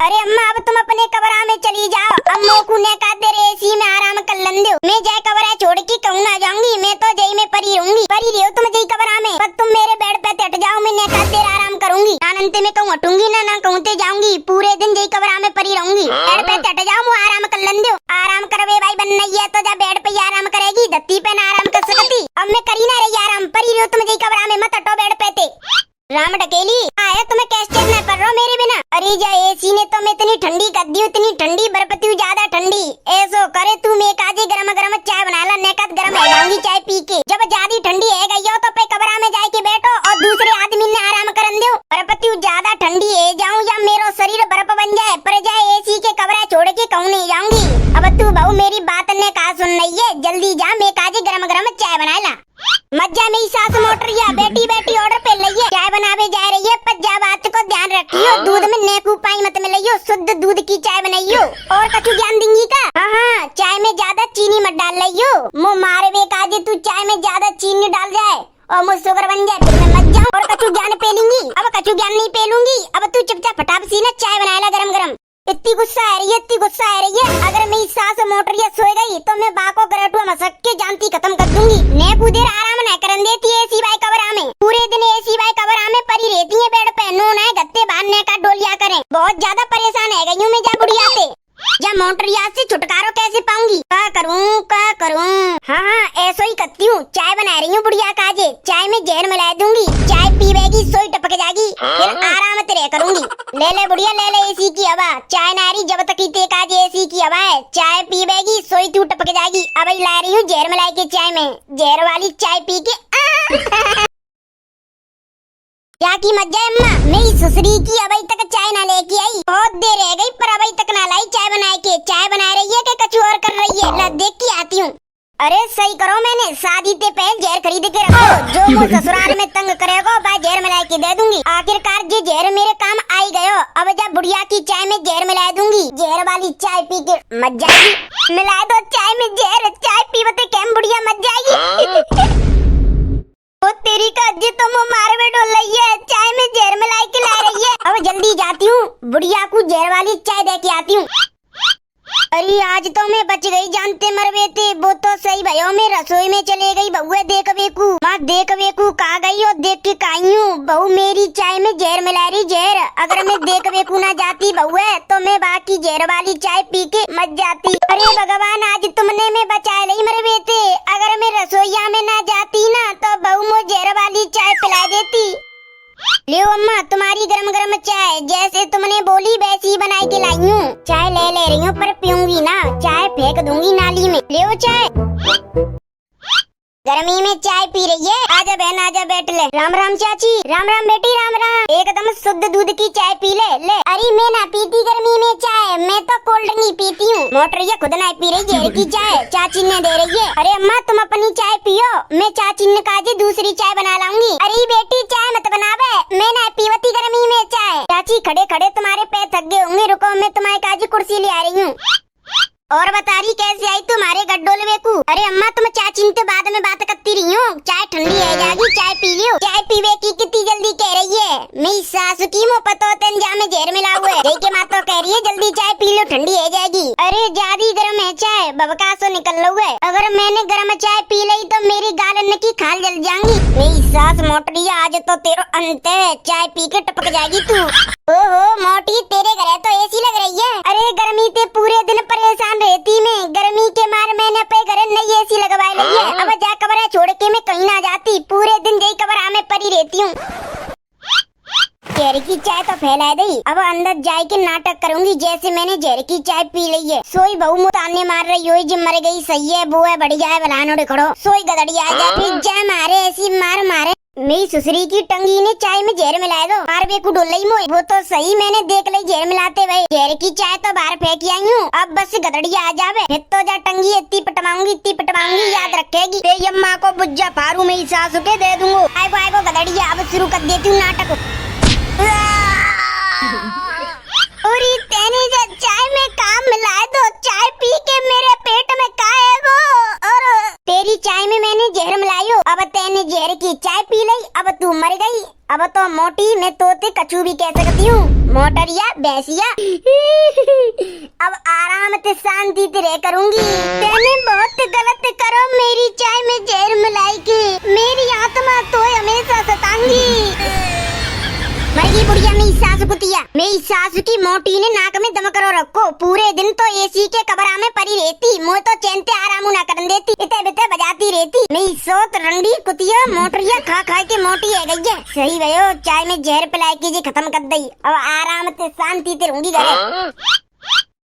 अरे अम्मा अब तुम अपने कमरा में चली जाओ। अम्मो को ने का तेरे एसी में आराम कर लन दो। मैं जाए कमरा छोड़ के कहूँ ना जाऊंगी। मैं तो जई में परी रहूंगी। परी रहो तुम जई कमरा में, पर तुम मेरे बेड पे हट जाओ। मैं ने का देर आराम करूंगी। नानंते में कहूँ हटूंगी ना कहूँ ते जाऊंगी। पूरे दिन जई कमरा में परी रहूंगी। बेड पे हट जाओ, मुँह आराम कर लन दो। आराम करवे भाई बन नहीं है तो जा बेड पे आराम करेगी। धत्ती पे ना आराम कर सकती। अब मैं करी ना रही आराम। परी रहो तुम जई कमरा में, मत हटो बेड पे ते। राम ढकेली आया तुम्हें कैसे न कर रहो मेरे बिना। अरे जा एसी ने तो मैं इतनी ठंडी कर दी, इतनी ठंडी बर्फती ज्यादा ठंडी। ऐसो करे तू मैं काजी गरम गरम चाय बना ला। नेकत गरम हो जाऊंगी चाय पी के। जब ज्यादा ठंडी है गई हो तो पे कमरा में जाके बैठो और दूसरे आदमी ने आराम करन दो। बर्फती ज्यादा ठंडी है जाऊं या मेरा शरीर बर्फ बन जाए, पर जाए एसी के कमरा छोड़ के कहूँ नहीं जाऊंगी। अब तू बहू मेरी बात ने कहा सुन रही है, जल्दी जा मैं काजी गरम गरम चाय बना ला। मज्जा मेरी सास मोटरिया बेटी बेटी ऑर्डर पे लइए चाय बनावे जा रही है। पर जा बात को ध्यान रखियो, दूध में नेकू पाई मत मिलाइयो, शुद्ध दूध की चाय बनाइयो। और कछु ज्ञान देंगी का? हाँ चाय में ज्यादा चीनी मत डाल लियो। मुँह मारे बेकाजे तू चाय में ज्यादा चीनी डाल जाए और मुझ शुगर बन जाए फिर मैं मत जाऊँ। और कछु ज्ञान पेलूंगी? अब कछु ज्ञान नहीं पेलूंगी। अब तू चुपचाप फटाफट सी ना चाय बनाएला गरम गरम। इतनी गुस्सा आ रही है, इतनी गुस्सा आ रही है। अगर मेरी सास मोटरिया सोए गई तो मैं बाको गरटुआ मसक के जानती खत्म कर दूंगी। ने देर आराम न करन देती है एसी बाई कमरा में। पूरे दिन एसी बाई कमरा में परी रहती है बेड पे। नो ना गत्ते बांधने का डोलिया करें। बहुत ज्यादा परेशान है गई हूँ मैं जा बुढ़िया से। या मोटरिया से छुटकारो कैसे पाऊंगी? क्या करूँ? हाँ ऐसो ही करती हूँ। चाय बना रही हूँ बुढ़िया काजे। चाय में जहर मिला दूंगी। चाय पीवेगी सोई टपक जाएगी, फिर आराम तेरे करूंगी। ले बुढ़िया ले एसी की हवा। चाय नारी जब तक ते काजे एसी की हवा है। चाय पीवेगी सोई तू टपक जाएगी। अब ला रही हूँ जहर मिला के चाय में। जहर वाली चाय पी के क्या की मजा है अम्मा। मेरी ससुरी की अभी तक चाय ना लेके आई। बहुत देर रह गई पर अभी तक ना लाई चाय बनाए के। चाय बना रही है कि कुछ और कर रही है? ला देख के आती हूँ। अरे सही करो, मैंने शादी से पहले जहर खरीद के रखो। जो वो ससुराल में तंग करेगा वह जहर मिला के दे दूंगी। आखिरकार ये जहर मेरे काम आई गयो। अब जब बुढ़िया की चाय में जहर मिला दूंगी। जहर वाली चाय पी के मत जाएगी। मिला दो चाय में जहर, चाय पीवते कैम बुढ़िया मत जाएगी। ओ तेरी का जी तो मुँह मार में डोल रही है। चाय में जहर मिला के ला रही है। अब जल्दी जाती हूँ, बुढ़िया को जहर वाली चाय दे के आती हूँ। अरे आज तो मैं बच गई, जानते मरवे थे। वो तो सही भयो मैं रसोई में चले गई। बहुए देख वेकू माँ देख वेकू कहा गई और देख के काई हूँ। बहू मेरी चाय में जहर मिला रही जहर। अगर मैं देख वेकू ना जाती बहुए तो मैं बाकी जहर वाली चाय पी के मत जाती। अरे भगवान आज तुमने मैं बचा ली मरवे थे। अगर मैं रसोईया में ना जाती ना तो बहू मुझे जहर वाली चाय पिला देती। लियो अम्मा तुम्हारी गरम गरम चाय। जैसे तुमने बोली वैसी बना के लाई हूँ। चाय ले रही हूँ पर पीऊंगी ना, चाय फेंक दूंगी नाली में। लियो चाय। गर्मी में चाय पी रही है। आजा बहन आजा बैठ ले। राम राम चाची। राम राम बेटी राम राम। एकदम शुद्ध दूध की चाय पी ले। अरे मैं ना पीती गर्मी में चाय, मैं तो कोल्ड नहीं पीती हूँ। मोटरिया खुद ना पी रही जहर की चाय, चाची ने दे रही है। अरे अम्मा तुम अपनी चाय पियो, मैं चाची ने कहा दूसरी चाय बना लाऊंगी। अरे बेटी चाय मत बनावे, मैं ना पीवती गर्मी में चाय। चाची खड़े खड़े तुम्हारे पैर थक गए होंगे, रुको मैं तुम्हारे काजी कुर्सी ले आ रही हूँ। और बता रही कैसे आई तुम्हारे गड्ढोल वेकू? अरे अम्मा तुम चाची तो बाद में बात करती रही हो। चाय ठंडी है जाएगी, चाय पी लियो। चाय पीवे की कितनी जल्दी कह रही है? मेरी सासू की मुँह पतो तंजा में जहर मिला हुआ है। के माँ तो कह रही है जल्दी चाय पी लो ठंडी है जाएगी। अरे ज्यादा गर्म है चाय, बबका सो निकल लो है। अगर मैंने गर्म चाय पी ली तो मेरी गालन की खाल जल जाएंगी। मेरी सास मोटरिया आज तो तेरा अंत है, चाय पी के टपक जाएगी तू। ओहो मोटी तेरे घर तो एसी लग रही है। अरे गर्मी से पूरे दिन परेशान रहती मैं। गर्मी के मार मैंने अपने घर नई एसी लगवाई ली है। अब जा कमरा छोड़ के मैं कहीं ना जाती। पूरे दिन यही कमरा में पड़ी रहती हूँ। जहर की चाय तो फैला दी। अब अंदर जाए के नाटक करूंगी जैसे मैंने जहर की चाय पी ली है। सोई बहू मुताने मार रही हो जो मर गई सही है, वो है बढ़िया है बलानो खड़ो। सोई गदड़ी आ जाए फिर जाए मारे ऐसी मार मारे। मेरी ससुरी की टंगी ने चाय में जहर मिला दो। मारवे को डोल रही मोई। वो तो सही मैंने देख ली जहर मिलाते हुए। जहर की चाय तो बाहर फेंक आई हूँ। अब बस गदड़ी आ जावे फिर तो जा टंगी इतनी पटवाऊंगी याद रखेगी। तेरी अम्मा को बुज्जा फारू मेरी सासू के दे दूंगा। आएगो गदड़िया अब शुरू कर देती हूँ नाटक। और तेने जो चाय में काम मिला दो, चाय पी के मेरे पेट में काएगो। और तेरी चाय में मैंने जहर मिलाई हो। अब तेने जहर की चाय पी ली, अब तू मर गई। अब तो मोटी मैं तोते कछू भी कह सकती हूँ। मोटरिया भैंसिया अब आराम से शांति से रह करूंगी। तेने बहुत गलत करो मेरी चाय में जहर मिलाई के, मेरी आत्मा तो हमेशा सताऊंगी। मरगी बुढ़िया मेरी सासु कुतिया, मेरी सासु की मोटी ने नाक में दम करो रखो। पूरे दिन तो एसी के कमरा में पड़ी रहती, मुँह तो चैन से आराम ना करन देती, इते बिते बजाती रहती। मेरी सोत रंडी कुतिया मोटरिया खा खा के मोटी है गई है। सही भयो चाय में जहर पिला के जी खत्म कर दई। अब आराम से शांति से रहूंगी घरे।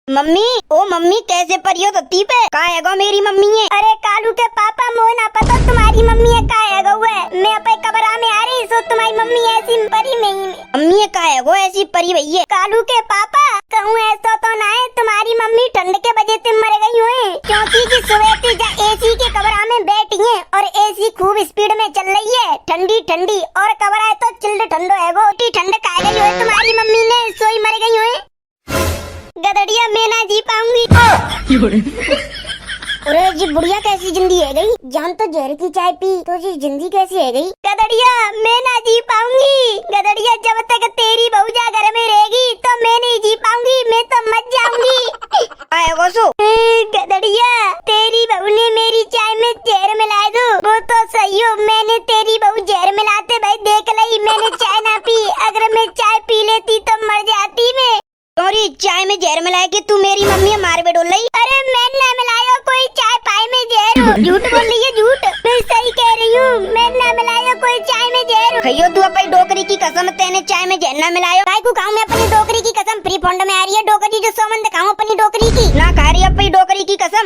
मम्मी ओ मम्मी कैसे परियो तो ती पे का है गो मेरी मम्मी है। अरे कालू के पापा मोह ना पता तुम्हारी मम्मी है का है गो है। मैं अपने कमरा में आ रही सो तुम्हारी मम्मी ऐसी परी में मम्मी है का है गो ऐसी परी भई है। कालू के पापा कहूँ ऐसा तो ना है तुम्हारी मम्मी ठंड के वजह से मर गई हुए, क्योंकि जी सुबह से एसी के कमरा में बैठी है और एसी खूब स्पीड में चल रही है, ठंडी ठंडी, और कमरा है तो चिल्ड ठंडो है गो। ठंड का गई हुए तुम्हारी मम्मी ने सोई मर गई हुए। गदड़िया मैं ना जी पाऊंगी। अरे जी बुढ़िया कैसी जिंदगी है गई, जान तो जहर की चाय पी तो जी जिंदगी कैसी है गई। गदड़िया मैं ना जी पाऊंगी। गदड़िया जब तक तेरी बहुजा घर में रहेगी तो मैं नहीं जी पाऊंगी, मैं तो मर जाऊंगी। गदड़िया तेरी बहू ने मेरी चाय में जहर मिला दो, वो तो सही हो। मैंने तेरी बहू जहर मिलाते भाई देख ली, मैंने चाय ना पी। अगर मैं चाय पी लेती तो मर जाती मैं। और चाय में जहर मिलाए कि तू मेरी मम्मी मार बे डोल रही। अरे मैंने ना मिलाया कोई चाय पाई में जहर। झूठ बोल रही है झूठ, मैं सही कह रही हूँ। मैंने ना मिलाया कोई चाय में जहर। खइयो तू अपनी डोकरी की कसम, तेने चाय में जहर ना मिलायो। काय को खाऊं मैं अपनी डोकरी की कसम, फ्री फंड में आ रही है डोकरी जो सोमन दिखाऊं अपनी डोकरी की। ना खा रही अपनी डोकरी की कसम।